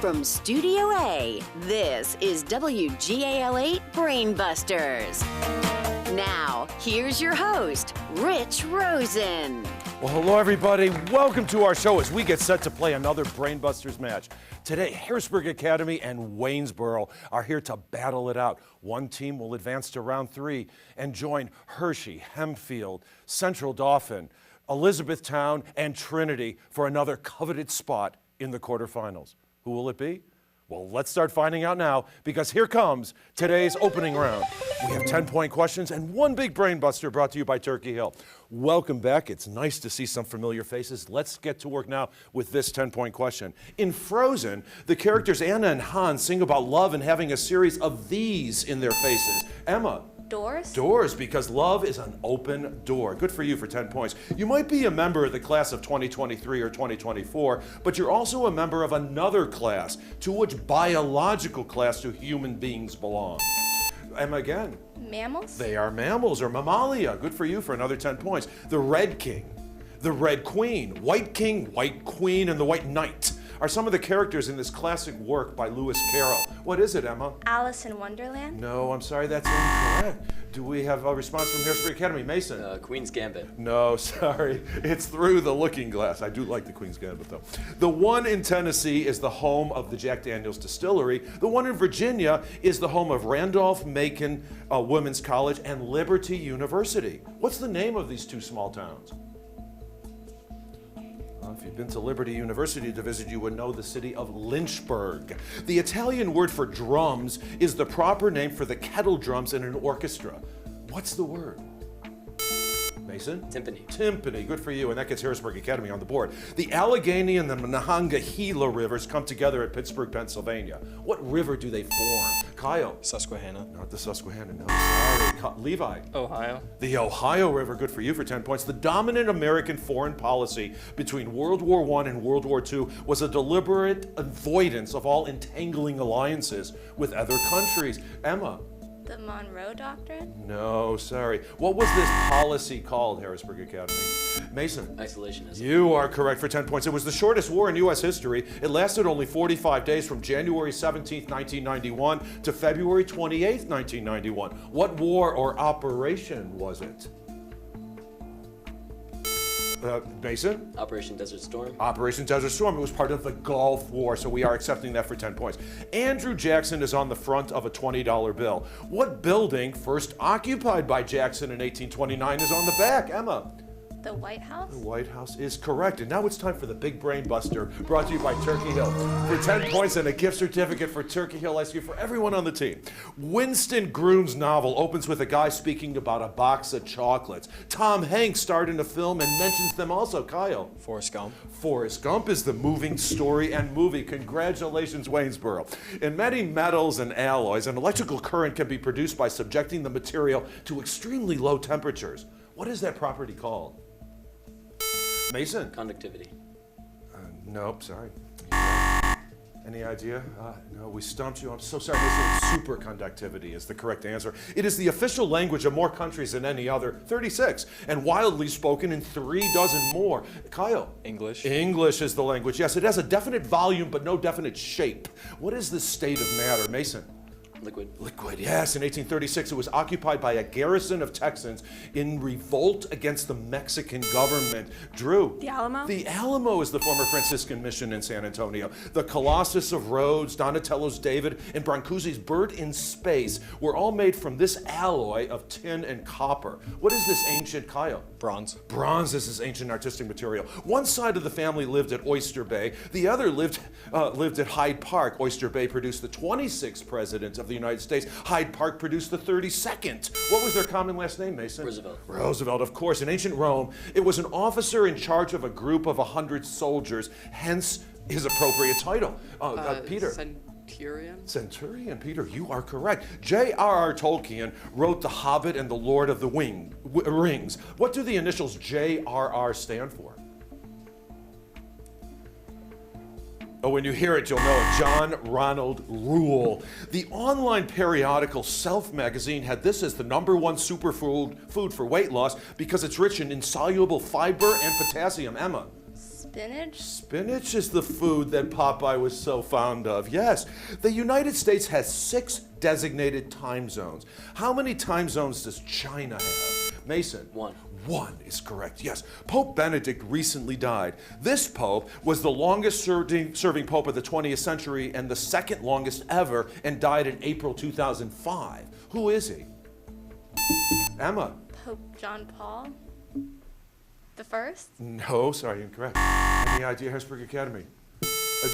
From Studio A, this is WGAL8 Brainbusters. Now, here's your host, Rich Rosen. Well, hello, everybody. Welcome to our show as we get set to play another Brainbusters match. Today, Harrisburg Academy and Waynesboro are here to battle it out. One team will advance to round 3 and join Hershey, Hempfield, Central Dauphin, Elizabethtown, and Trinity for another coveted spot in the quarterfinals. Who will it be? Well, let's start finding out now, because here comes today's opening round. We have 10-point questions and one big brain buster brought to you by Turkey Hill. Welcome back. It's nice to see some familiar faces. Let's get to work now with this 10-point question. In Frozen, the characters Anna and Hans sing about love and having a series of these in their faces. Emma. Doors? Doors, because love is an open door. Good for you for 10 points. You might be a member of the class of 2023 or 2024, but you're also a member of another class. To which biological class do human beings belong? Emma again. Mammals? They are mammals, or mammalia. Good for you for another 10 points. The Red King, the Red Queen, White King, White Queen, and the White Knight are some of the characters in this classic work by Lewis Carroll. What is it, Emma? Alice in Wonderland? No, I'm sorry, that's incorrect. Do we have a response from Harrisburg Academy? Mason? Queen's Gambit. No, sorry. It's Through the Looking Glass. I do like the Queen's Gambit, though. The one in Tennessee is the home of the Jack Daniels Distillery. The one in Virginia is the home of Randolph-Macon Women's College and Liberty University. What's the name of these two small towns? If you've been to Liberty University to visit, you would know the city of Lynchburg. The Italian word for drums is the proper name for the kettle drums in an orchestra. What's the word? Mason? Timpani. Timpani, good for you, and that gets Harrisburg Academy on the board. The Allegheny and the Monongahela rivers come together at Pittsburgh, Pennsylvania. What river do they form? Kyle? Susquehanna. Not the Susquehanna, no, sorry. Levi? Ohio. The Ohio River, good for you for 10 points. The dominant American foreign policy between World War I and World War II was a deliberate avoidance of all entangling alliances with other countries. Emma? The Monroe Doctrine? No, sorry. What was this policy called, Harrisburg Academy? Mason? Isolationism. You are correct for 10 points. It was the shortest war in U.S. history. It lasted only 45 days from January 17th, 1991 to February 28th, 1991. What war or operation was it? Mason? Operation Desert Storm. Operation Desert Storm. It was part of the Gulf War, so we are accepting that for 10 points. Andrew Jackson is on the front of a $20 bill. What building, first occupied by Jackson in 1829, is on the back? Emma? The White House? The White House is correct. And now it's time for the Big Brain Buster, brought to you by Turkey Hill. For 10 points and a gift certificate for Turkey Hill ice cream for everyone on the team. Winston Groom's novel opens with a guy speaking about a box of chocolates. Tom Hanks starred in a film and mentions them also. Kyle? Forrest Gump. Forrest Gump is the moving story and movie. Congratulations, Waynesboro. In many metals and alloys, an electrical current can be produced by subjecting the material to extremely low temperatures. What is that property called? Mason? Conductivity. Nope, sorry. Any idea? No, we stumped you. I'm so sorry. Mason, superconductivity is the correct answer. It is the official language of more countries than any other, 36, and wildly spoken in 36 more. Kyle? English. English is the language. Yes, it has a definite volume but no definite shape. What is the state of matter, Mason? Liquid. Liquid, yes. In 1836, it was occupied by a garrison of Texans in revolt against the Mexican government. Drew? The Alamo? The Alamo is the former Franciscan mission in San Antonio. The Colossus of Rhodes, Donatello's David, and Brancusi's Bird in Space were all made from this alloy of tin and copper. What is this ancient, Kyle? Bronze. Bronze is this ancient artistic material. One side of the family lived at Oyster Bay. The other lived at Hyde Park. Oyster Bay produced the 26th president of the United States. Hyde Park produced the 32nd. What was their common last name, Mason? Roosevelt. Roosevelt, of course. In ancient Rome, it was an officer in charge of a group of 100 soldiers, hence his appropriate title. Peter. Centurion, Peter, you are correct. J.R.R. Tolkien wrote The Hobbit and The Lord of the Rings. What do the initials J.R.R. stand for? Oh, when you hear it, you'll know it. John Ronald Reuel. The online periodical Self magazine had this as the #1 superfood for weight loss because it's rich in insoluble fiber and potassium. Emma? Spinach? Spinach is the food that Popeye was so fond of. Yes, the United States has 6 designated time zones. How many time zones does China have? Mason? 1. 1 is correct, yes. Pope Benedict recently died. This pope was the longest serving pope of the 20th century and the second longest ever, and died in April 2005. Who is he? Emma? Pope John Paul? The first? No, sorry, incorrect. Any idea, Harrisburg Academy?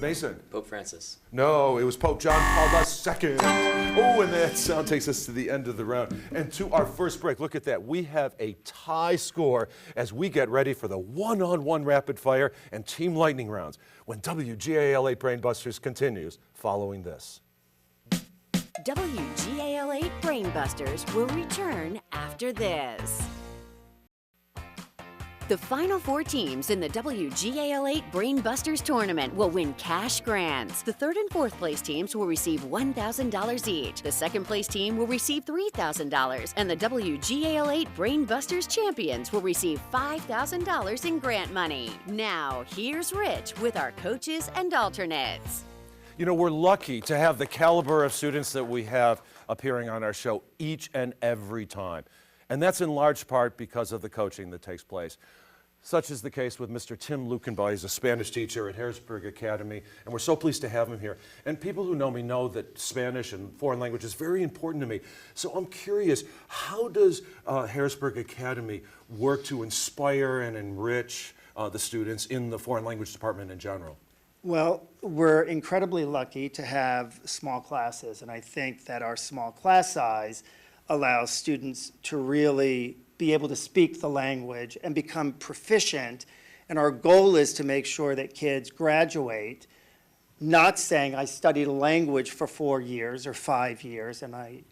Mason? Pope Francis. No, it was Pope John Paul II. Oh, and that sound takes us to the end of the round. And to our first break, look at that. We have a tie score as we get ready for the one-on-one rapid fire and team lightning rounds when WGAL 8 Brainbusters continues following this. WGAL 8 Brainbusters will return after this. The final 4 teams in the WGAL 8 Brainbusters tournament will win cash grants. The 3rd and 4th place teams will receive $1,000 each. The 2nd place team will receive $3,000. And the WGAL 8 Brainbusters champions will receive $5,000 in grant money. Now, here's Rich with our coaches and alternates. You know, we're lucky to have the caliber of students that we have appearing on our show each and every time. And that's in large part because of the coaching that takes place. Such is the case with Mr. Tim Lukenbaugh. He's a Spanish teacher at Harrisburg Academy, and we're so pleased to have him here. And people who know me know that Spanish and foreign language is very important to me. So I'm curious, how does Harrisburg Academy work to inspire and enrich the students in the foreign language department in general? Well, we're incredibly lucky to have small classes, and I think that our small class size allows students to really be able to speak the language and become proficient. And our goal is to make sure that kids graduate not saying I studied a language for 4 years or 5 years and I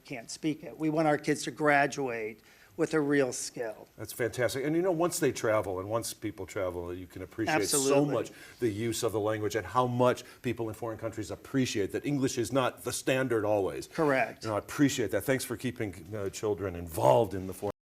can't speak it. We want our kids to graduate with a real skill. That's fantastic. And you know, once they travel and once people travel, you can appreciate so Absolutely. much the use of the language and how much people in foreign countries appreciate that English is not the standard always. Correct. You know, I appreciate that. Thanks for keeping children involved in the foreign